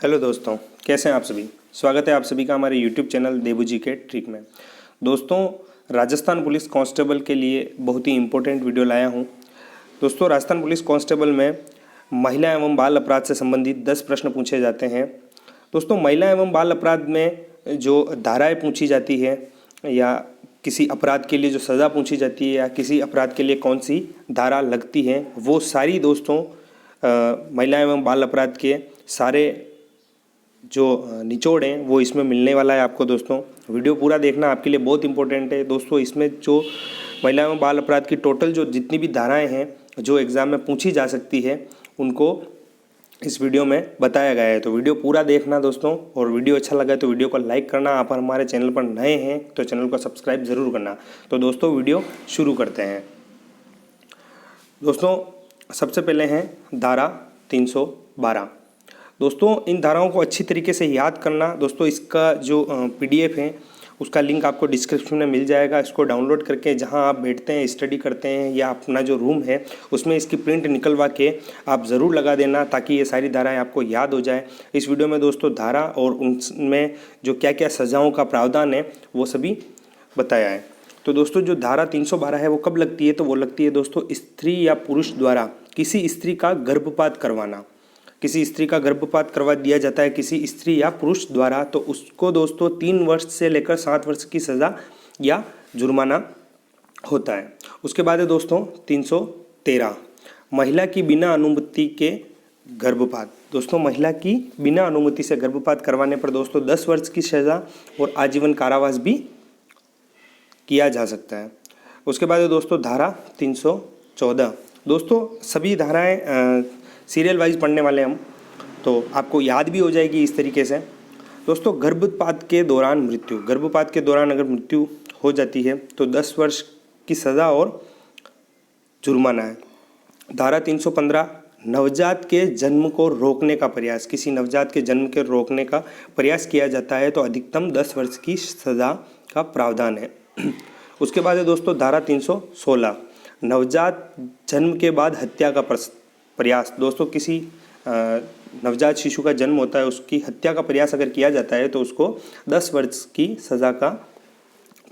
Hello दोस्तों, कैसे हैं आप सभी। स्वागत है आप सभी का हमारे यूट्यूब चैनल देबू जी के ट्रिक में। दोस्तों, राजस्थान पुलिस कांस्टेबल के लिए बहुत ही इम्पोर्टेंट वीडियो लाया हूं। दोस्तों, राजस्थान पुलिस कांस्टेबल में महिला एवं बाल अपराध से संबंधित 10 प्रश्न पूछे जाते हैं। दोस्तों, महिला एवं बाल अपराध में जो धाराएँ पूछी जाती है या किसी अपराध के लिए जो सज़ा पूछी जाती है या किसी अपराध के लिए कौन सी धारा लगती है, वो सारी दोस्तों महिला एवं बाल अपराध के सारे जो निचोड़ हैं वो इसमें मिलने वाला है आपको। दोस्तों, वीडियो पूरा देखना आपके लिए बहुत इंपॉर्टेंट है। दोस्तों, इसमें जो महिला एवं बाल अपराध की टोटल जो जितनी भी धाराएं हैं जो एग्ज़ाम में पूछी जा सकती है, उनको इस वीडियो में बताया गया है। तो वीडियो पूरा देखना दोस्तों, और वीडियो अच्छा लगा तो वीडियो को लाइक करना। आप हमारे चैनल पर नए हैं तो चैनल को सब्सक्राइब ज़रूर करना। तो दोस्तों, वीडियो शुरू करते हैं। दोस्तों, सबसे पहले हैं धारा 312। दोस्तों, इन धाराओं को अच्छी तरीके से याद करना। दोस्तों, इसका जो PDF है उसका लिंक आपको डिस्क्रिप्शन में मिल जाएगा। इसको डाउनलोड करके जहां आप बैठते हैं, स्टडी करते हैं या अपना जो रूम है उसमें इसकी प्रिंट निकलवा के आप ज़रूर लगा देना, ताकि ये सारी धाराएं आपको याद हो जाए। इस वीडियो में दोस्तों धारा और उनमें जो क्या क्या सज़ाओं का प्रावधान है वो सभी बताया है। तो दोस्तों, जो धारा 312 है वो कब लगती है, तो वो लगती है दोस्तों स्त्री या पुरुष द्वारा किसी स्त्री का गर्भपात करवाना। किसी स्त्री का गर्भपात करवा दिया जाता है किसी स्त्री या पुरुष द्वारा, तो उसको दोस्तों 3 वर्ष से लेकर 7 वर्ष की सज़ा या जुर्माना होता है। उसके बाद है दोस्तों 313, महिला की बिना अनुमति के गर्भपात। दोस्तों, महिला की बिना अनुमति से गर्भपात करवाने पर दोस्तों 10 वर्ष की सज़ा और आजीवन कारावास भी किया जा सकता है। उसके बाद है दोस्तों धारा 314। दोस्तों, सभी धाराएं सीरियल वाइज पढ़ने वाले हम, तो आपको याद भी हो जाएगी इस तरीके से। दोस्तों, गर्भपात के दौरान मृत्यु, गर्भपात के दौरान अगर मृत्यु हो जाती है तो 10 वर्ष की सज़ा और जुर्माना है। धारा 315, नवजात के जन्म को रोकने का प्रयास, किसी नवजात के जन्म के रोकने का प्रयास किया जाता है तो अधिकतम 10 वर्ष की सज़ा का प्रावधान है। उसके बाद है दोस्तों धारा 316, नवजात जन्म के बाद हत्या का प्रयास। दोस्तों, किसी नवजात शिशु का जन्म होता है, उसकी हत्या का प्रयास अगर किया जाता है तो उसको 10 वर्ष की सज़ा का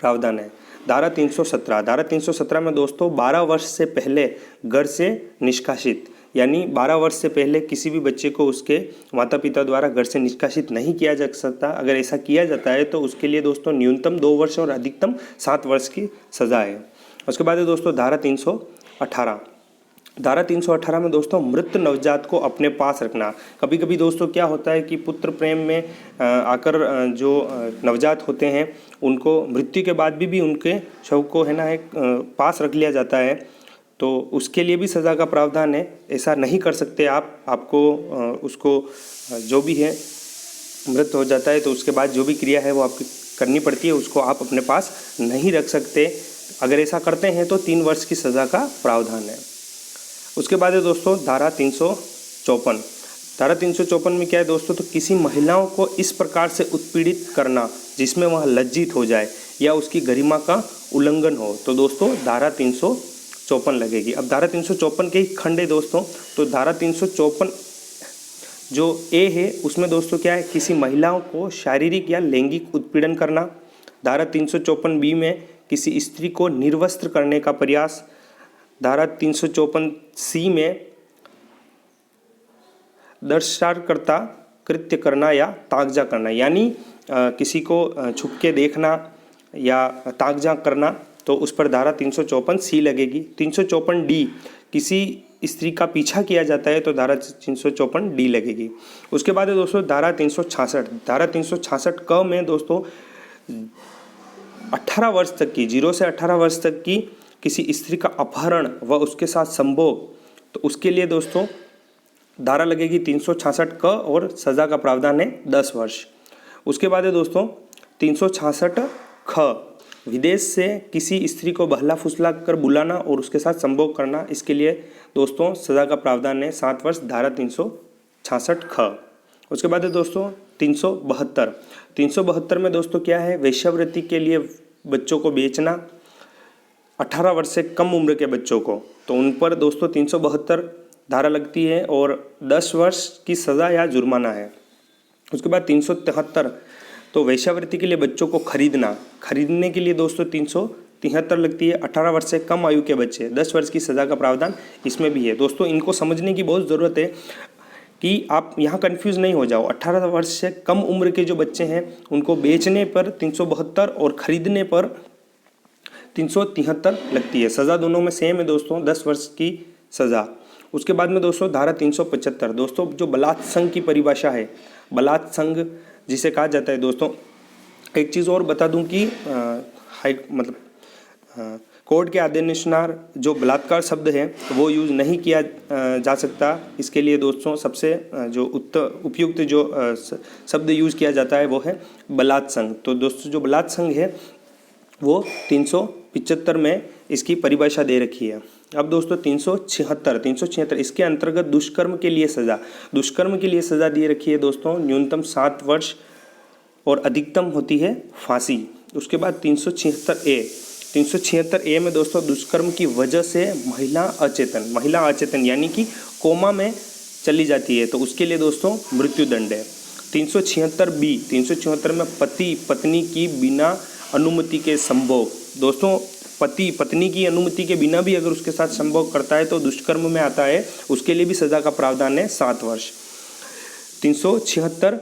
प्रावधान है। धारा 317, धारा 317 में दोस्तों 12 वर्ष से पहले घर से निष्कासित, यानी 12 वर्ष से पहले किसी भी बच्चे को उसके माता पिता द्वारा घर से निष्कासित नहीं किया जा सकता। अगर ऐसा किया जाता है तो उसके लिए दोस्तों न्यूनतम 2 वर्ष और अधिकतम 7 वर्ष की सज़ा है। उसके बाद है दोस्तों धारा 318, धारा 318 में दोस्तों मृत नवजात को अपने पास रखना। कभी कभी दोस्तों क्या होता है कि पुत्र प्रेम में आकर जो नवजात होते हैं उनको मृत्यु के बाद भी उनके शव को है ना एक पास रख लिया जाता है, तो उसके लिए भी सज़ा का प्रावधान है। ऐसा नहीं कर सकते आपको उसको जो भी है मृत हो जाता है तो उसके बाद जो भी क्रिया है वो आपकी करनी पड़ती है, उसको आप अपने पास नहीं रख सकते। अगर ऐसा करते हैं तो 3 वर्ष की सज़ा का प्रावधान है। उसके बाद है दोस्तों धारा 354। धारा 354 में क्या है दोस्तों, तो किसी महिलाओं को इस प्रकार से उत्पीड़ित करना जिसमें वह लज्जित हो जाए या उसकी गरिमा का उल्लंघन हो, तो दोस्तों धारा 354 लगेगी। अब धारा 354 के ही खंड है दोस्तों, तो धारा 354 जो ए है उसमें दोस्तों क्या है, किसी महिलाओं को शारीरिक या लैंगिक उत्पीड़न करना। धारा 354 बी में किसी स्त्री को निर्वस्त्र करने का प्रयास। धारा 354 सी में दर्शारकर्ता कृत्य करना या ताकजा करना, यानी किसी को छुप के देखना या ताकजा करना, तो उस पर धारा 354 सी लगेगी। 354 डी, किसी स्त्री का पीछा किया जाता है तो धारा 354 डी लगेगी। उसके बाद है दोस्तों धारा 366। धारा 366 क में दोस्तों 18 वर्ष तक की, 0 से 18 वर्ष तक की किसी स्त्री का अपहरण व उसके साथ संभोग, तो उसके लिए दोस्तों धारा लगेगी 366 क और सज़ा का प्रावधान है 10 वर्ष। उसके बाद है दोस्तों 366 ख, विदेश से किसी स्त्री को बहला फुसला कर बुलाना और उसके साथ संभोग करना, इसके लिए दोस्तों सज़ा का प्रावधान है 7 वर्ष, धारा 366 ख। उसके बाद है दोस्तों 372। 372 में दोस्तों क्या है, वेश्यावृत्ति के लिए बच्चों को बेचना, 18 वर्ष से कम उम्र के बच्चों को, तो उन पर दोस्तों 372 धारा लगती है और 10 वर्ष की सज़ा या जुर्माना है। उसके बाद 373 तो वेश्यावृत्ति के लिए बच्चों को खरीदने के लिए दोस्तों 373 लगती है। 18 वर्ष से कम आयु के बच्चे 10 वर्ष की सज़ा का प्रावधान इसमें भी है। दोस्तों इनको समझने की बहुत ज़रूरत है कि आप यहाँ कंफ्यूज नहीं हो जाओ। 18 वर्ष से कम उम्र के जो बच्चे हैं उनको बेचने पर 372 और खरीदने पर 373 लगती है। सज़ा दोनों में सेम है दोस्तों, 10 वर्ष की सज़ा। उसके बाद में दोस्तों धारा 375 दोस्तों जो बलात्संग की परिभाषा है, बलात्संग जिसे कहा जाता है दोस्तों। एक चीज़ और बता दूं कि कोर्ट के आदेशानुसार जो बलात्कार शब्द है वो यूज़ नहीं किया जा सकता। इसके लिए दोस्तों सबसे जो उपयुक्त जो शब्द यूज़ किया जाता है वो है बलात्संग। तो दोस्तों जो बलात्संग है वो 375 में इसकी परिभाषा दे रखी है। अब दोस्तों 376 इसके अंतर्गत दुष्कर्म के लिए सज़ा दे रखी है दोस्तों, न्यूनतम 7 वर्ष और अधिकतम होती है फांसी। उसके बाद 376 ए में दोस्तों दुष्कर्म की वजह से महिला अचेतन यानी कि कोमा में चली जाती है तो उसके लिए दोस्तों मृत्यु दंड है। 376 में पति पत्नी की बिना अनुमति के संभोग, दोस्तों पति पत्नी की अनुमति के बिना भी अगर उसके साथ संभोग करता है तो दुष्कर्म में आता है, उसके लिए भी सज़ा का प्रावधान है 7 वर्ष। 376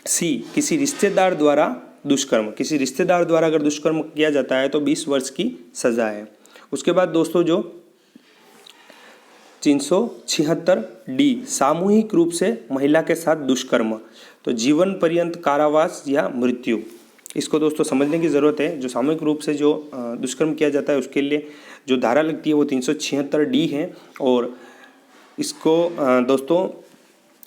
सी किसी रिश्तेदार द्वारा अगर दुष्कर्म किया जाता है तो 20 वर्ष की सज़ा है। उसके बाद दोस्तों जो 376 डी सामूहिक रूप से महिला के साथ दुष्कर्म तो जीवन पर्यंत कारावास या मृत्यु। इसको दोस्तों समझने की ज़रूरत है। जो सामूहिक रूप से जो दुष्कर्म किया जाता है उसके लिए जो धारा लगती है वो 376 डी है और इसको दोस्तों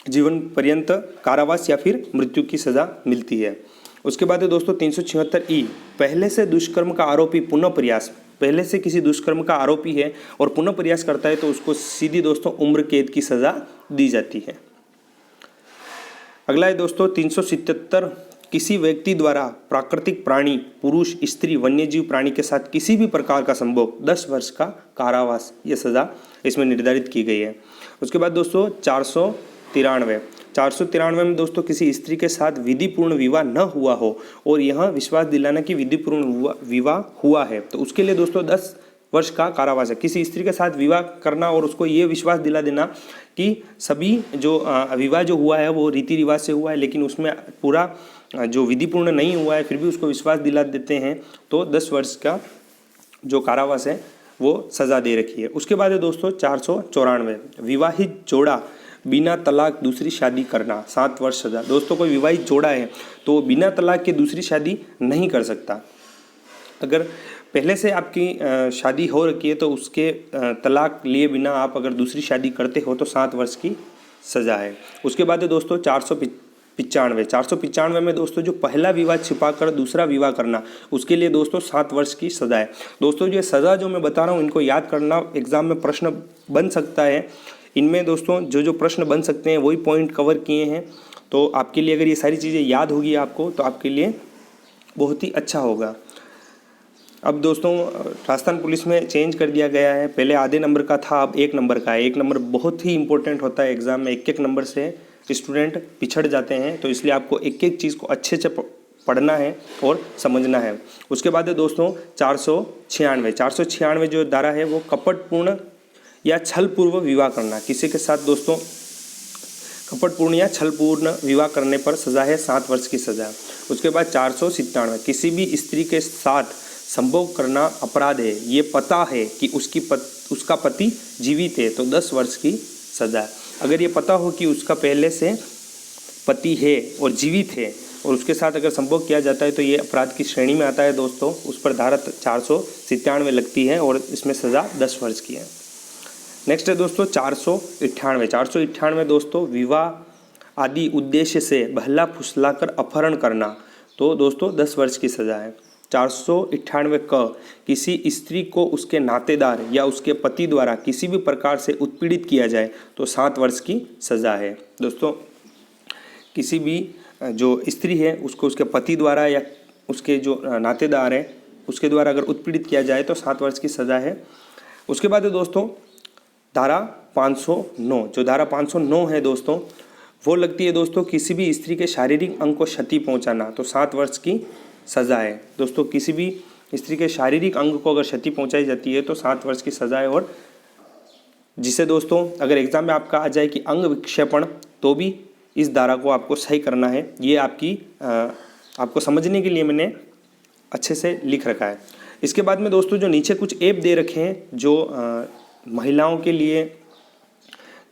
जीवन पर्यंत कारावास या फिर मृत्यु की सज़ा मिलती है। उसके बाद दोस्तों 376 ई पहले से दुष्कर्म का आरोपी पुनः प्रयास, पहले से किसी दुष्कर्म का आरोपी है और पुनः प्रयास करता है तो उसको सीधी दोस्तों उम्र कैद की सज़ा दी जाती है। अगला है दोस्तों 377 किसी व्यक्ति द्वारा प्राकृतिक प्राणी पुरुष स्त्री वन्यजीव प्राणी के साथ किसी भी प्रकार का संभोग 10 वर्ष का कारावास ये सज़ा इसमें निर्धारित की गई है। उसके बाद दोस्तों 493 में दोस्तों किसी स्त्री के साथ विधिपूर्ण विवाह न हुआ हो और यह विश्वास दिलाना कि विधिपूर्ण विवाह हुआ है तो उसके लिए दोस्तों 10 वर्ष का कारावास है। किसी स्त्री के साथ विवाह करना और उसको ये विश्वास दिला देना कि सभी जो विवाह जो हुआ है वो रीति रिवाज से हुआ है लेकिन उसमें पूरा जो विधिपूर्ण नहीं हुआ है फिर भी उसको विश्वास दिला देते हैं तो 10 वर्ष का जो कारावास है वो सज़ा दे रखी है। उसके बाद है दोस्तों 494 विवाहित जोड़ा बिना तलाक दूसरी शादी करना 7 वर्ष सज़ा। दोस्तों कोई विवाहित जोड़ा है तो बिना तलाक के दूसरी शादी नहीं कर सकता। अगर पहले से आपकी शादी हो रखी है तो उसके तलाक लिए बिना आप अगर दूसरी शादी करते हो तो 7 वर्ष की सज़ा है। उसके बाद है दोस्तों 495 में दोस्तों जो पहला विवाह छिपाकर दूसरा विवाह करना उसके लिए दोस्तों 7 वर्ष की सज़ा है। दोस्तों ये सज़ा जो मैं बता रहा हूँ इनको याद करना, एग्जाम में प्रश्न बन सकता है। इनमें दोस्तों जो प्रश्न बन सकते हैं वही पॉइंट कवर किए हैं तो आपके लिए अगर ये सारी चीज़ें याद होगी आपको तो आपके लिए बहुत ही अच्छा होगा। अब दोस्तों राजस्थान पुलिस में चेंज कर दिया गया है, पहले आधे नंबर का था अब 1 नंबर का है। 1 नंबर बहुत ही इंपॉर्टेंट होता है एग्जाम में, 1 नंबर से स्टूडेंट पिछड़ जाते हैं तो इसलिए आपको एक चीज़ को अच्छे से पढ़ना है और समझना है। उसके बाद है दोस्तों 496 जो धारा है वो कपटपूर्ण या छलपूर्व विवाह करना, किसी के साथ दोस्तों कपटपूर्ण या छलपूर्ण विवाह करने पर सज़ा है 7 वर्ष की सज़ा। उसके बाद 497 किसी भी स्त्री के साथ संभोग करना अपराध है, ये पता है कि उसका पति जीवित है तो 10 वर्ष की सज़ा। अगर ये पता हो कि उसका पहले से पति है और जीवित है और उसके साथ अगर संभोग किया जाता है तो ये अपराध की श्रेणी में आता है दोस्तों, उस पर धारा 497 लगती है और इसमें सज़ा 10 वर्ष की है। नेक्स्ट है दोस्तों 498 दोस्तों विवाह आदि उद्देश्य से बहला फुसला कर अपहरण करना तो दोस्तों 10 वर्ष की सज़ा है। 498 क किसी स्त्री को उसके नातेदार या उसके पति द्वारा किसी भी प्रकार से उत्पीड़ित किया जाए तो 7 वर्ष की सज़ा है। दोस्तों किसी भी जो स्त्री है उसको उसके पति द्वारा या उसके जो नातेदार है उसके द्वारा अगर उत्पीड़ित किया जाए तो 7 वर्ष की सज़ा है। उसके बाद दोस्तों धारा 509 जो धारा 509 है दोस्तों वो लगती है दोस्तों किसी भी स्त्री के शारीरिक अंग को क्षति पहुंचाना, तो 7 वर्ष की सज़ा है। दोस्तों किसी भी स्त्री के शारीरिक अंग को अगर क्षति पहुंचाई जाती है तो 7 वर्ष की सज़ा है। और जिसे दोस्तों अगर एग्जाम में आपका आ जाए कि अंग विक्षेपण, तो भी इस धारा को आपको सही करना है। ये आपको समझने के लिए मैंने अच्छे से लिख रखा है। इसके बाद में दोस्तों जो नीचे कुछ ऐप दे रखे हैं जो महिलाओं के लिए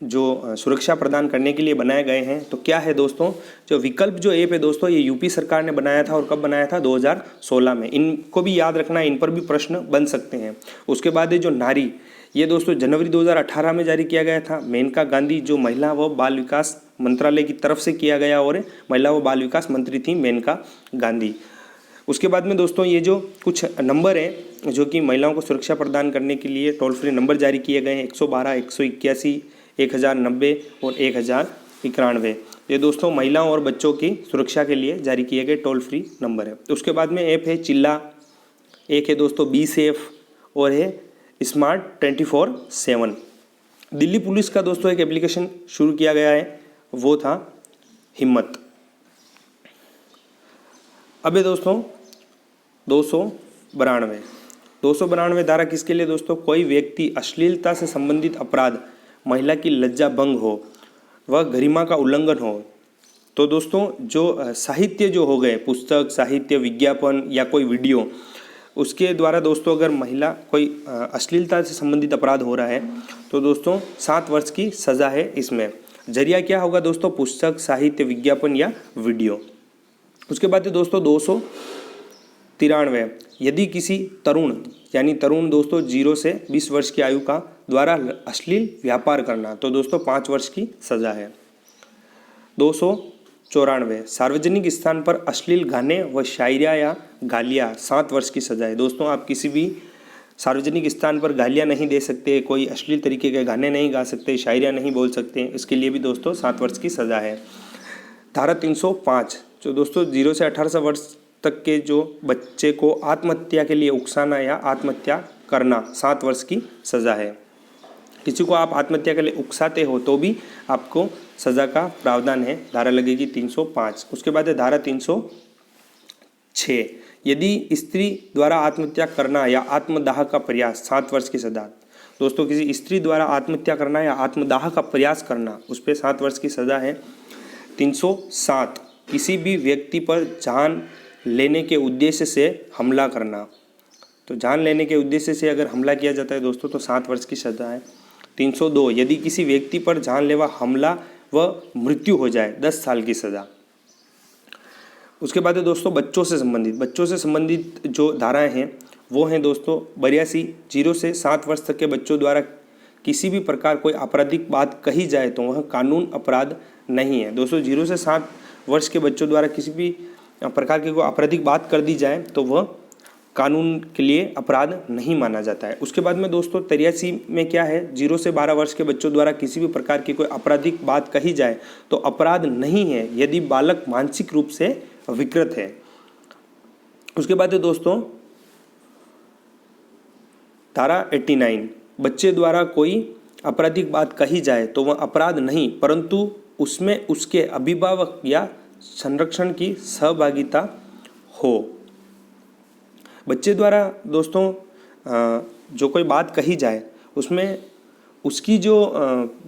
जो सुरक्षा प्रदान करने के लिए बनाए गए हैं, तो क्या है दोस्तों, जो विकल्प जो ऐप है दोस्तों, ये यूपी सरकार ने बनाया था। और कब बनाया था? 2016 में। इनको भी याद रखना है, इन पर भी प्रश्न बन सकते हैं। उसके बाद है जो नारी, ये दोस्तों जनवरी 2018 में जारी किया गया था। मेनका गांधी जो महिला व बाल विकास मंत्रालय की तरफ से किया गया, और महिला व बाल विकास मंत्री थी मेनका गांधी। उसके बाद में दोस्तों ये जो कुछ नंबर हैं जो कि महिलाओं को सुरक्षा प्रदान करने के लिए टोल फ्री नंबर जारी किए गए हैं, 112, 181, 1090 और 1091। ये दोस्तों महिलाओं और बच्चों की सुरक्षा के लिए जारी किए गए टोल फ्री नंबर है। तो उसके बाद में ऐप है चिल्ला, एक है दोस्तों बी सेफ, और है स्मार्ट 24/7। दिल्ली पुलिस का दोस्तों एक एप्लीकेशन शुरू किया गया है, वो था हिम्मत। अब है दोस्तों 292 धारा किसके लिए दोस्तों? कोई व्यक्ति अश्लीलता से संबंधित अपराध, महिला की लज्जा भंग हो, वह गरिमा का उल्लंघन हो, तो दोस्तों जो साहित्य जो हो गए, पुस्तक, साहित्य, विज्ञापन या कोई वीडियो, उसके द्वारा दोस्तों अगर महिला कोई अश्लीलता से संबंधित अपराध हो रहा है तो दोस्तों 7 वर्ष की सज़ा है। इसमें जरिया क्या होगा दोस्तों? पुस्तक, साहित्य, विज्ञापन या वीडियो। उसके बाद है दोस्तों 293, यदि किसी तरुण, यानी तरुण दोस्तों 0 से 20 वर्ष की आयु का द्वारा अश्लील व्यापार करना, तो दोस्तों 5 वर्ष की सज़ा है। 294, सार्वजनिक स्थान पर अश्लील गाने व शायरिया या गालियाँ, 7 वर्ष की सज़ा है। दोस्तों आप किसी भी सार्वजनिक स्थान पर गालियाँ नहीं दे सकते, कोई अश्लील तरीके के गाने नहीं गा सकते, शायरिया नहीं बोल सकते, इसके लिए भी दोस्तों 7 वर्ष की सज़ा है। धारा 305, जो दोस्तों 0 से 18 वर्ष तक के जो बच्चे को आत्महत्या के लिए उकसाना या आत्महत्या करना, 7 वर्ष की सज़ा है। किसी को आप आत्महत्या के लिए उकसाते हो तो भी आपको सज़ा का प्रावधान है, धारा लगेगी 305। उसके बाद है धारा 306, यदि स्त्री द्वारा आत्महत्या करना या आत्मदाह का प्रयास, 7 वर्ष की सज़ा। दोस्तों किसी स्त्री द्वारा आत्महत्या करना या आत्मदाह का प्रयास करना, उस पर 7 वर्ष की सज़ा है। 307, किसी भी व्यक्ति पर जान लेने के उद्देश्य से हमला करना, तो जान लेने के उद्देश्य से अगर हमला किया जाता है दोस्तों तो 7 वर्ष की सज़ा है। 302, यदि किसी व्यक्ति पर जानलेवा हमला व मृत्यु हो जाए, 10 साल की सज़ा। उसके बाद है दोस्तों बच्चों से संबंधित जो धाराएं हैं वो हैं दोस्तों 82, 0 से 7 वर्ष तक के बच्चों द्वारा किसी भी प्रकार कोई आपराधिक बात कही जाए तो वह कानून अपराध नहीं है। दोस्तों 0 से 7 वर्ष के बच्चों द्वारा किसी भी प्रकार की कोई आपराधिक बात कर दी जाए तो वह कानून के लिए अपराध नहीं माना जाता है। उसके बाद में दोस्तों 83 में क्या है, 0 से 12 वर्ष के बच्चों द्वारा किसी भी प्रकार की कोई आपराधिक बात कही जाए तो अपराध नहीं है यदि बालक मानसिक रूप से विकृत है। उसके बाद है दोस्तों धारा 89, बच्चे द्वारा कोई आपराधिक बात कही जाए तो वह अपराध नहीं, परंतु उसमें उसके अभिभावक या संरक्षण की सहभागिता हो। बच्चे द्वारा दोस्तों जो कोई बात कही जाए उसमें उसकी जो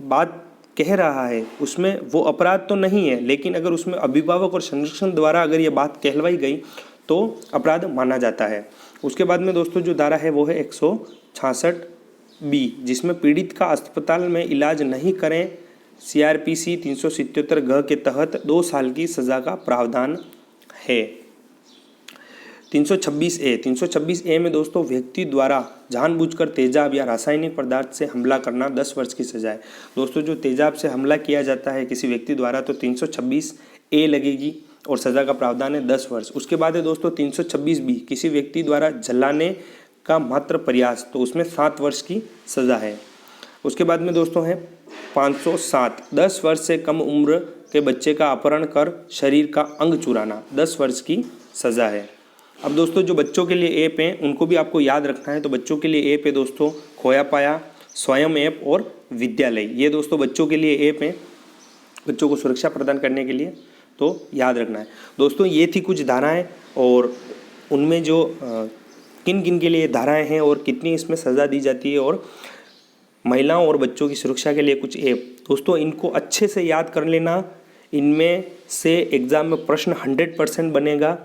बात कह रहा है उसमें वो अपराध तो नहीं है, लेकिन अगर उसमें अभिभावक और संरक्षण द्वारा अगर ये बात कहलवाई गई तो अपराध माना जाता है। उसके बाद में दोस्तों जो धारा है वो है 166B, जिसमें पीड़ित का अस्पताल में इलाज नहीं करें, CRPC 377 ग के तहत 2 साल की सज़ा का प्रावधान है। 326A में दोस्तों व्यक्ति द्वारा जानबूझकर तेजाब या रासायनिक पदार्थ से हमला करना, 10 वर्ष की सजा है। दोस्तों जो तेजाब से हमला किया जाता है किसी व्यक्ति द्वारा तो 326A लगेगी और सज़ा का प्रावधान है 10 वर्ष। उसके बाद है दोस्तों 326B, किसी व्यक्ति द्वारा जलाने का मात्र प्रयास, तो उसमें 7 वर्ष की सज़ा है। उसके बाद में दोस्तों है 507, 10 वर्ष से कम उम्र के बच्चे का अपहरण कर शरीर का अंग चुराना, 10 वर्ष की सज़ा है। अब दोस्तों जो बच्चों के लिए ऐप हैं उनको भी आपको याद रखना है। तो बच्चों के लिए ऐप है दोस्तों खोया पाया, स्वयं ऐप और विद्यालय, ये दोस्तों बच्चों के लिए ऐप हैं। बच्चों को सुरक्षा प्रदान करने के लिए, तो याद रखना है। दोस्तों ये थी कुछ धाराएं, और उनमें जो किन किन के लिए धाराएं हैं और कितनी इसमें सज़ा दी जाती है, और महिलाओं और बच्चों की सुरक्षा के लिए कुछ ऐप। दोस्तों इनको अच्छे से याद कर लेना, इनमें से एग्ज़ाम में प्रश्न 100% बनेगा।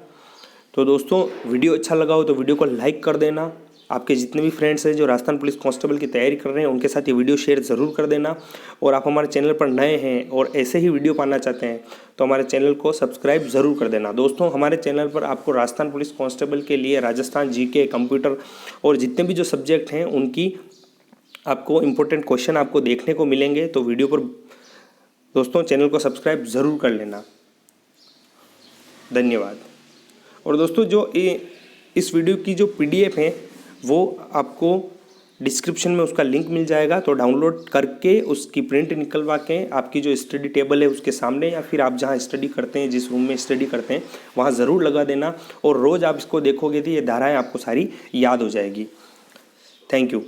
तो दोस्तों वीडियो अच्छा लगा हो तो वीडियो को लाइक कर देना। आपके जितने भी फ्रेंड्स हैं जो राजस्थान पुलिस कांस्टेबल की तैयारी कर रहे हैं उनके साथ ये वीडियो शेयर ज़रूर कर देना। और आप हमारे चैनल पर नए हैं और ऐसे ही वीडियो पाना चाहते हैं तो हमारे चैनल को सब्सक्राइब ज़रूर कर देना। दोस्तों हमारे चैनल पर आपको राजस्थान पुलिस कांस्टेबल के लिए राजस्थान जीके, कंप्यूटर और जितने भी जो सब्जेक्ट हैं उनकी आपको इम्पोर्टेंट क्वेश्चन आपको देखने को मिलेंगे। तो वीडियो पर दोस्तों चैनल को सब्सक्राइब ज़रूर कर लेना। धन्यवाद। और दोस्तों जो इस वीडियो की जो PDF है वो आपको डिस्क्रिप्शन में उसका लिंक मिल जाएगा, तो डाउनलोड करके उसकी प्रिंट निकलवा के आपकी जो स्टडी टेबल है उसके सामने, या फिर आप जहाँ स्टडी करते हैं, जिस रूम में स्टडी करते हैं वहाँ ज़रूर लगा देना। और रोज़ आप इसको देखोगे तो ये धाराएँ आपको सारी याद हो जाएगी। Thank you.